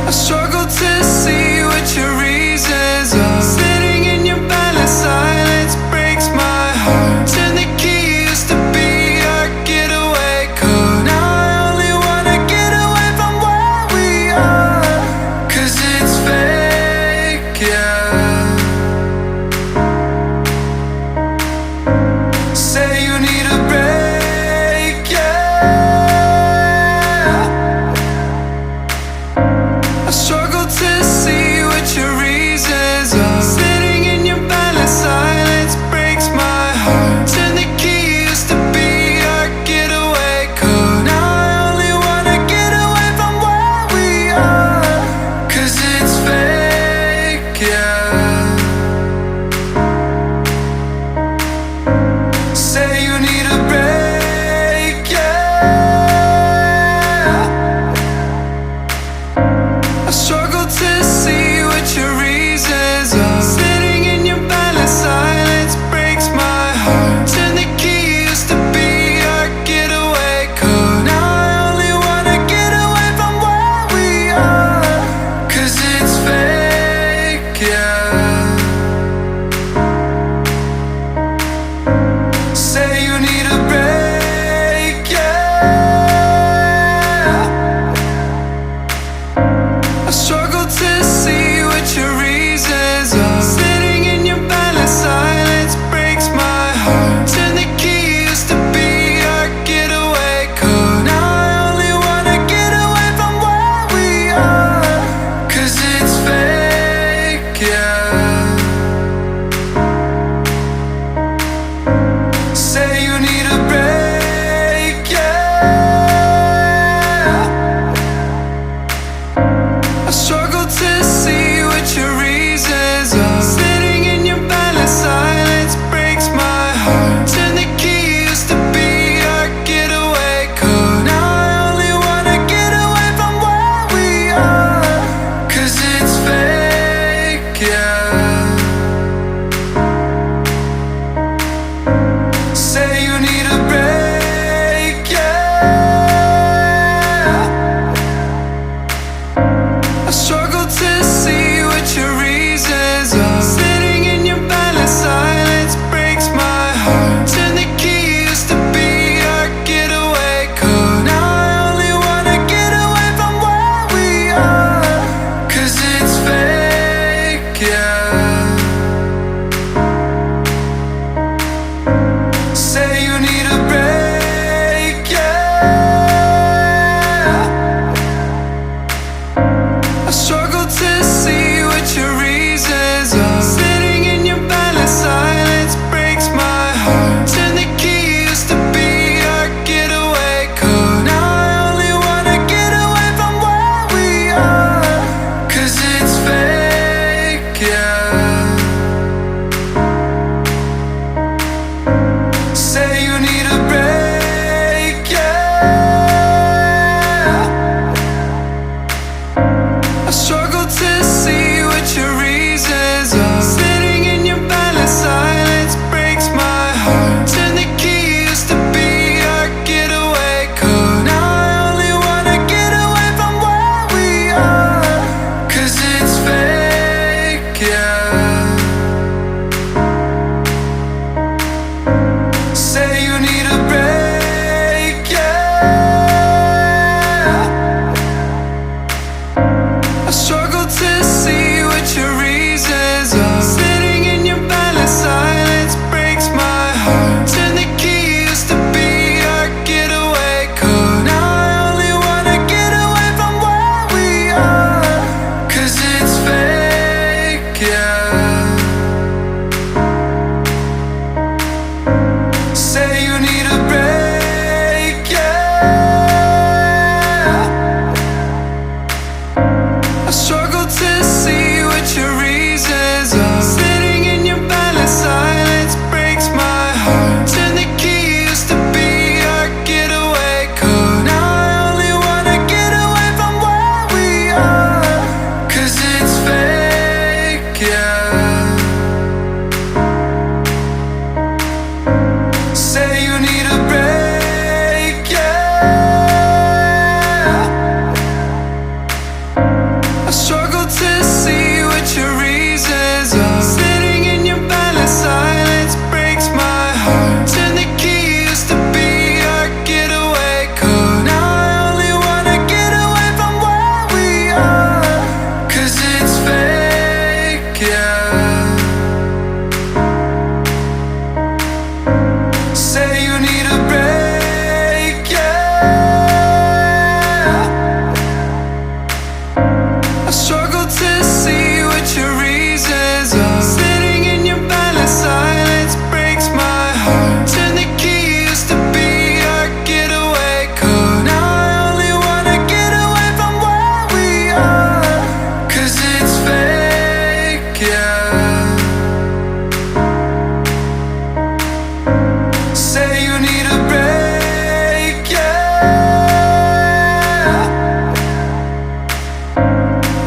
I struggle to see what your reasons are. Sitting in your balance, silence breaks my heart. Turn the key, used to be our getaway car. Now I only wanna get away from where we are. 'Cause it's fake, yeah. Say you need a break, yeah. I struggle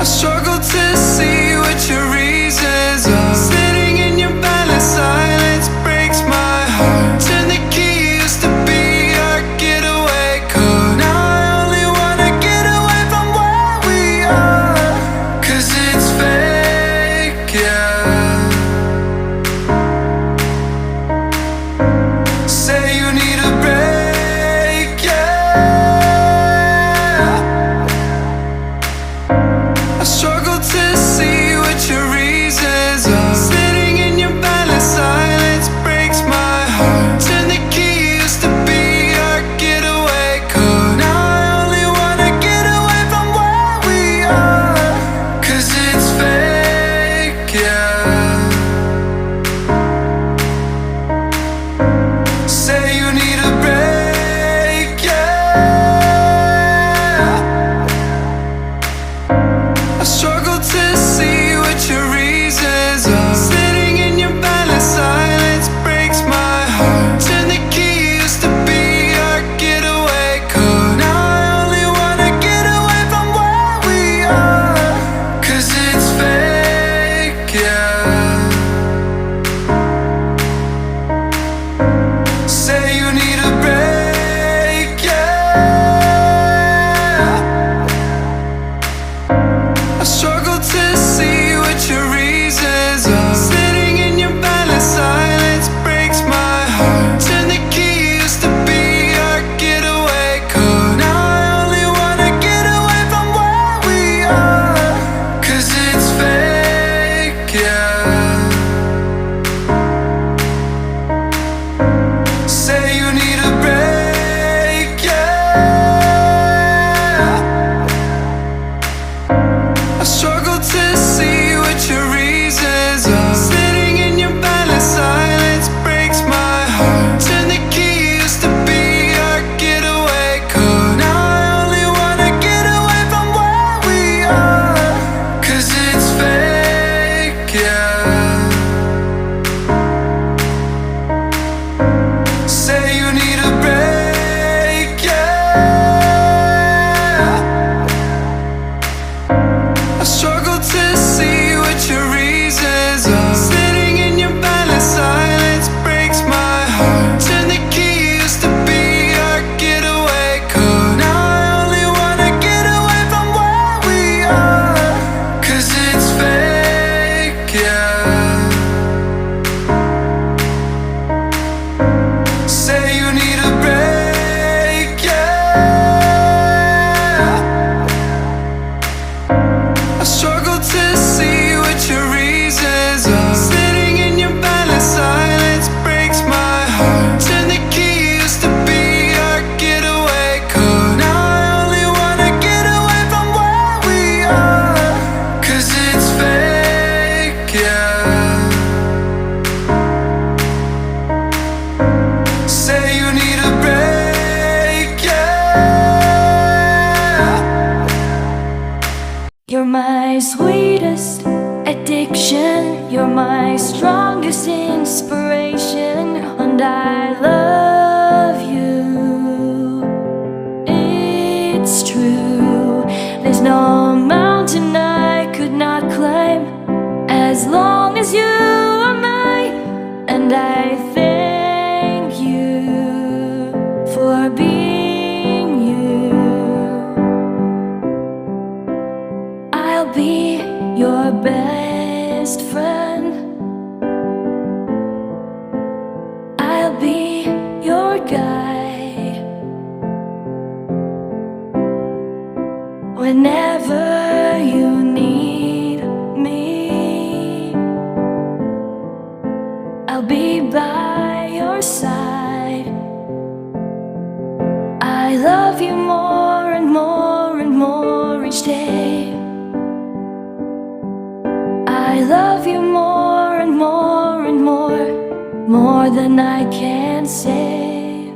I struggle to see what your reasons are. Sitting in your balance, silence breaks my heart. Turn the key, used to be our getaway car. Now I only wanna get away from where we are, 'cause it's fake, yeah. Say you need a break, yeah. I struggle to see what your reasons are. Sitting in your balance, silence breaks my heart. Turn the key, used to be our getaway car. Now I only wanna get away from where we are, 'cause it's fake, yeah. Say you need a break, yeah. I struggle to see what your reasons are. Sitting in your balance, silence breaks my heart. Turn the key, used to be our getaway car. Now I only wanna get away from where we are, 'cause it's fake, yeah. Say you need a break, yeah. I struggle to see what your reasons are. Sitting in your balance, silence breaks my heart. Turn the key, used to be our getaway car. Now I only wanna get away from where we are, 'cause it's fake, yeah. Say you need a break, yeah. I struggle to see what your reasons are. Sitting in your balance, silence breaks my heart. Turn the key, used to be our getaway car. Now I only wanna get away from where we are, 'cause it's fake, yeah. Say you need a break, yeah. I struggle to see what your reasons are. Sitting in your balance, silence breaks my heart. Turn the key, used to be our getaway car. Now I only wanna get away from where we are, 'cause it's fake, yeah. Say you need a break, yeah. I struggle to see what your reasons are. Sitting in your balance, silence breaks my heart. Turn the key, used to be our getaway car. Now I only wanna get away from where we are, 'cause it's fake, yeah. Say you need a break, yeah. You're my sweetest addiction, you're my strongest inspiration, and I love you. It's true, there's no mountain I could not climb as long as you are mine, and I thank you for being you. I'll be your best friend. I'll be your guide whenever you need me. I'll be by your side. I love you more and more and more each day. I love you more and more and more than I can say.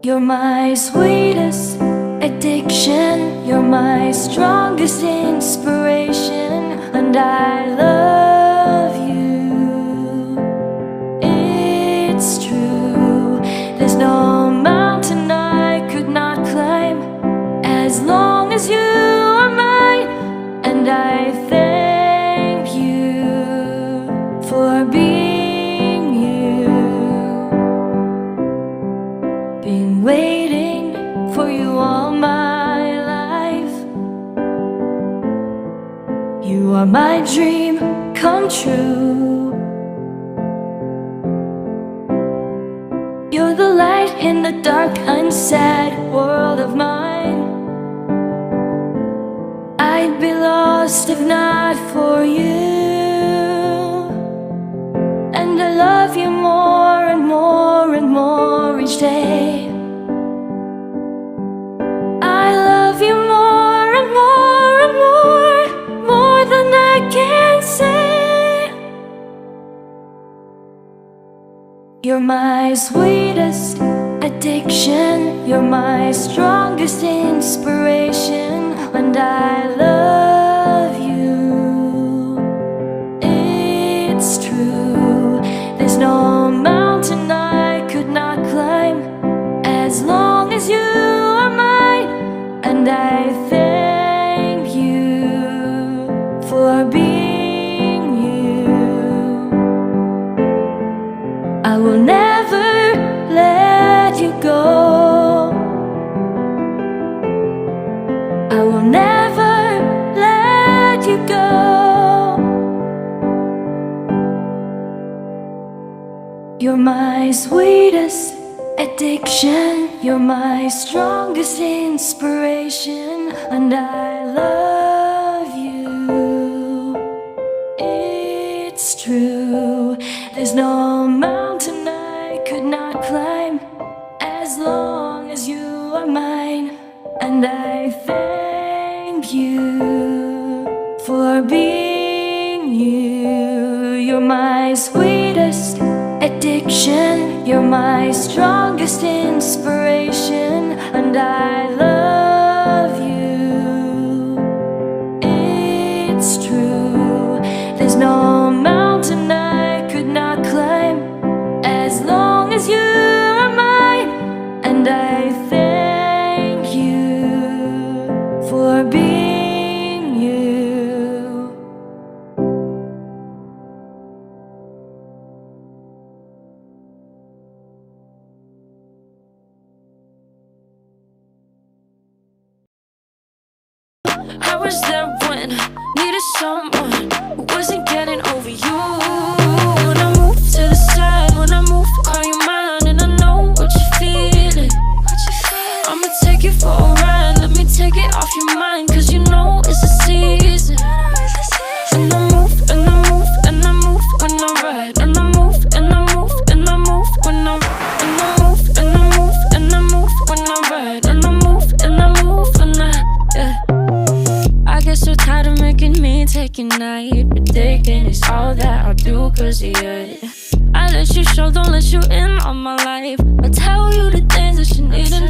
You're my sweetest addiction, you're my strongest inspiration, and I love you. It's true, there's no mountain I could not climb as long are my dream come true. You're the light in the dark, unsaid world of mine. I'd be lost if not for you. And I love you more and more and more each day. I love you more and more and more than I can say. You're my sweetest addiction, you're my strongest inspiration, and I love you. It's true, there's no mountain I could not climb as long as you are mine. And I thank you for being you. I will never let you go. I will never let you go. You're my sweetest addiction, you're my strongest inspiration, and I love you. It's true, there's no mountain I could not climb as long as you are mine. And I thank you for being you. You're my sweetest addiction, you're my strongest inspiration, and I love you. It's true, there's no mountain I could not climb as long as you are mine. And I thank you for being you. I was there when needed someone who wasn't getting over you. When I move to the side, when I move, call you mine, and I know what you're feeling. I'ma take you for a ride, let me take it off your mind, cause you know it's a season. And I move, and I move, and I move when I ride, and I move, and I move, and I move when I ride, and I move, and I move, and I move when I ride, and I move, and I move when yeah. I get so tired of making me take your night, but taking is all that I'll do cause of you. I let you show, don't let you in on my life. I tell you the things that you need to know.